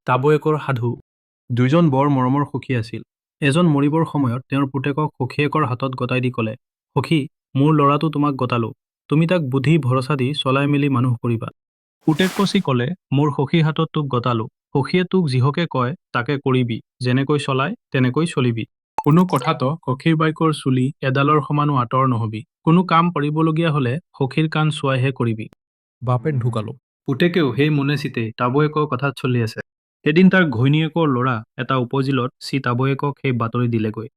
তাবৈয়েকৰ সাধু। দুইজন বৰ মৰমৰ সখী আছিল। এজন মৰিবৰ সময়ত তেওঁৰ পুতেকক সখীয়েকৰ হাতত গতাই দি ক'লে, সখী, মোৰ ল'ৰাটো তোমাক গতালো। তুমি তাক বুদ্ধি ভৰসা দি চলাই মেলি মানুহ কৰিবা। পুতেক কচি ক'লে, মোৰ সখীৰ হাতত তোক গতালো। সখীয়ে তোক যিহকে কয় তাকে কৰিবি, যেনেকৈ চলাই তেনেকৈ চলিবি। কোনো কথাতো সখীৰ বাইকৰ চুলি এডালৰ সমানো আঁতৰ নহবি। কোনো কাম কৰিবলগীয়া হলে সখীৰ কাণ চোৱাইহে কৰিবি। বাপেক ঢুকালো। পুতেকেও সেই মনে চিতে তাবৈয়েকৰ কথাত চলি আছে। এদিন তাৰ ঘৈণীয়েকৰ ল'ৰা এটা উপজিলত সি তাবৈয়েকক সেই বাতৰি দিলেগৈ।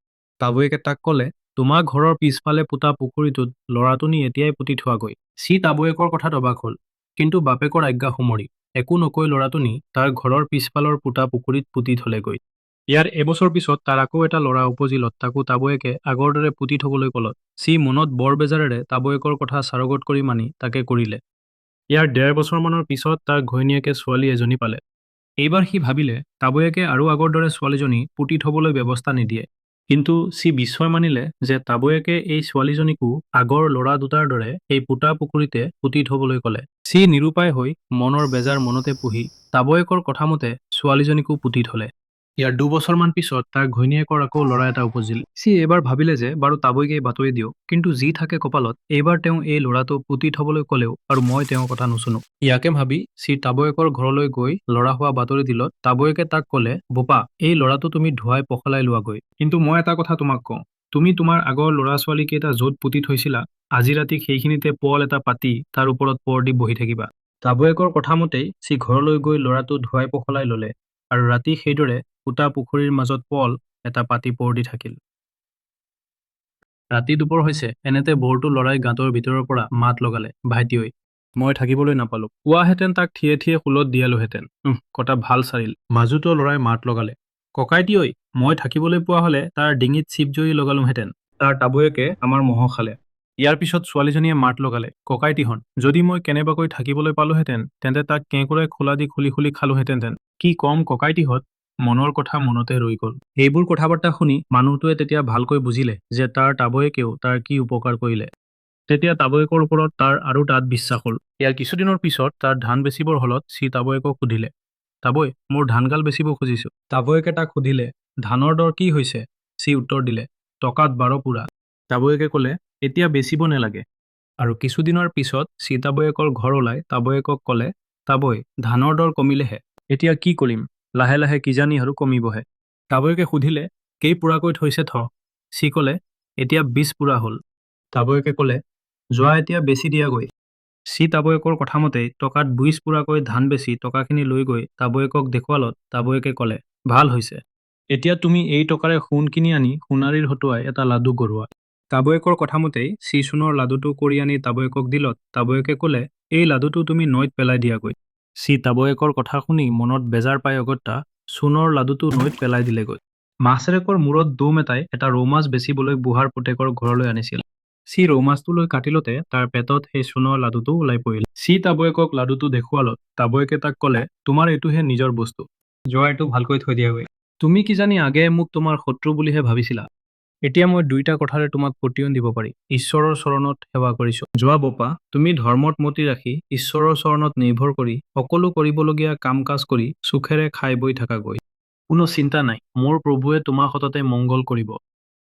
তাবৈয়েকে তাক ক'লে, তোমাৰ ঘৰৰ পিছফালে পোতা পুখুৰীটোত ল'ৰাটো নি এতিয়াই পুতি থোৱাগৈ। সি তাবৈয়েকৰ কথাত অবাক হ'ল, কিন্তু বাপেকৰ আজ্ঞা সমৰি একো নকৈ ল'ৰাটো নি তাৰ ঘৰৰ পিছফালৰ পোতা পুখুৰীত পুতি থলেগৈ। ইয়াৰ এবছৰ পিছত তাৰ আকৌ এটা ল'ৰা উপজিলত তাকো তাবৈয়েকে আগৰ দৰে পুতি থবলৈ ক'লত সি মনত বৰ বেজাৰেৰে তাবৈয়েকৰ কথা চাৰগত কৰি মানি তাকে কৰিলে। ইয়াৰ ১.৫ বছৰমানৰ পিছত তাৰ ঘৈণীয়েকে ছোৱালী এজনী পালে। এইবাৰ সি ভাবিলে তাবৈয়েকে আৰু আগৰ দৰে ছোৱালীজনী পুতি থবলৈ ব্যৱস্থা নিদিয়ে। কিন্তু সি বিস্ময় মানিলে যে তাবৈয়েকে এই ছোৱালীজনীকো আগৰ ল'ৰা দুটাৰ দৰে সেই পোতা পুখুৰীতে পুতি থবলৈ ক'লে। সি নিৰুপায় হৈ মনৰ বেজাৰ মনতে পুহি তাবৈয়েকৰ কথামতে ছোৱালীজনীকো পুতি থলে। ইয়াৰ ২ বছৰমান পিছত তাৰ ঘৈণীয়েকৰ আকৌ ল'ৰা এটা উপজিল। সি এইবাৰ ভাবিলে যে বাৰু তাবৈয়েকে বাতৰি দিয়ক, কিন্তু যি থাকে কপালত এইবাৰ তেওঁ এই ল'ৰাটো পুতি থবলৈ ক'লেও আৰু মই তেওঁৰ কথা নুশুনো। ইয়াকে ভাবি সি তাবৈয়েকৰ ঘৰলৈ গৈ ল'ৰা হোৱা বাতৰি দিলত তাবৈয়েকে তাক ক'লে, বোপা, এই ল'ৰাটো তুমি ধুৱাই পখলাই লোৱাগৈ। কিন্তু মই এটা কথা তোমাক কওঁ, তুমি তোমাৰ আগৰ ল'ৰা ছোৱালী কেইটা য'ত পুতি থৈছিলা আজি ৰাতি সেইখিনিতে পল এটা পাতি তাৰ ওপৰত পৰ দি বহি থাকিবা। তাবৈয়েকৰ কথামতেই সি ঘৰলৈ গৈ ল'ৰাটো ধুৱাই পখলাই ল'লে আৰু ৰাতি সেইদৰে পোতা পুখুৰীৰ মাজত পল এটা পাতি পৰ দি থাকিল। ৰাতি দুপৰ হৈছে, এনেতে বৰটো লৰাই গাঁতৰ ভিতৰৰ পৰা মাত লগালে, ভাইটি ঐ, মই থাকিবলৈ নাপালো। কোৱাহেঁতেন তাক থিয়ে থিয়ে শুলত দিয়ালোহেঁতেন। কটা ভাল চাৰিল। মাজুটো লৰাই মাত লগালে, ককাইটি ঐ, মই থাকিবলৈ পোৱা হলে তাৰ ডিঙিত চিপজৰি লগালোহেঁতেন। তাৰ তাবৈয়েকে আমাৰ মহ খালে। ইয়াৰ পিছত ছোৱালীজনীয়ে মাত লগালে, ককাইটিহঁত, যদি মই কেনেবাকৈ থাকিবলৈ পালোহেঁতেন তেন্তে তাক কেঁকুৰাই খোলা দি খুলি খুলি খালোহেঁতেন। কি কম ককাইটিহঁত, মনৰ কথা মনতে ৰৈ গ'ল। এইবোৰ কথা বাৰ্তা শুনি মানুহটোৱে তেতিয়া ভালকৈ বুজিলে যে তাৰ তাবৈয়েকেও তাৰ কি উপকাৰ কৰিলে। তেতিয়া তাবৈয়েকৰ ওপৰত তাৰ আৰু তাত বিশ্বাস হ'ল। ইয়াৰ কিছুদিনৰ পিছত তাৰ ধান বেচিবৰ হলত সি তাবৈয়েকক সুধিলে, তাবৈ, মোৰ ধানগাল বেচিব খুজিছো। তাবৈয়েকে তাক সুধিলে, ধানৰ দৰ কি হৈছে? সি উত্তৰ দিলে, টকাত ১২ পুৰা। তাবৈয়েকে ক'লে, এতিয়া বেচিব নেলাগে। আৰু কিছুদিনৰ পিছত সি তাবৈয়েকৰ ঘৰ ওলাই তাবৈয়েকক ক'লে, তাবৈ, ধানৰ দৰ কমিলেহে, এতিয়া কি কৰিম? লাহে লাহে কিজানি আৰু কমিবহে। তাবৈয়েকে সুধিলে, কেই পুৰাকৈ থৈছে থ? সি ক'লে, এতিয়া ২০ পুৰা হ'ল। তাবৈয়েকে ক'লে, যোৱা এতিয়া বেচি দিয়াগৈ। সি তাবৈয়েকৰ কথামতেই টকাত ২০ পুৰাকৈ ধান বেচি টকাখিনি লৈ গৈ তাবৈয়েকক দেখুৱালত তাবৈয়েকে ক'লে, ভাল হৈছে। এতিয়া তুমি এই টকাৰে সোণ কিনি আনি সোণাৰীৰ হতুৱাই এটা লাডু গঢ়োৱা। তাবৈয়েকৰ কথামতেই সি সোণৰ লাডুটো কৰি আনি তাবৈয়েকক দিলত তাবৈয়েকে ক'লে, এই লাডুটো তুমি নৈত পেলাই দিয়াগৈ। সি তাবৈয়েকৰ কথা শুনি মনত বেজাৰ পাই অগত্যা সোণৰ লাডুটো নৈত পেলাই দিলেগৈ। মাছৰেকৰ মূৰত দোম এটাই এটা ৰৌ মাছ বেচিবলৈ বুঢ়াৰ পুতেকৰ ঘৰলৈ আনিছিল। সি ৰৌ মাছটো লৈ কাটিলতে তাৰ পেটত সেই সোণৰ লাডুটো ওলাই পৰিল। সি তাবৈয়েকক লাডুটো দেখুৱালত তাবৈয়েকে তাক ক'লে, তোমাৰ এইটোহে নিজৰ বস্তু, যোৱা এইটো ভালকৈ থৈ দিয়াগৈ। তুমি কিজানি আগে মোক তোমাৰ শত্ৰু বুলিহে ভাবিছিলা। এতিয়া মই ২টা কথাৰে তোমাক পতিয়ন দিব পাৰি, ঈশ্বৰৰ চৰণত সেৱা কৰিছো। যোৱা বোপা, তুমি ধৰ্মত মতি ৰাখি ঈশ্বৰৰ চৰণত নিৰ্ভৰ কৰি সকলো কৰিবলগীয়া কাম কাজ কৰি সুখেৰে খাই বৈ থাকাগৈ। কোনো চিন্তা নাই, মোৰ প্ৰভুৱে তোমাৰ সততে মংগল কৰিব।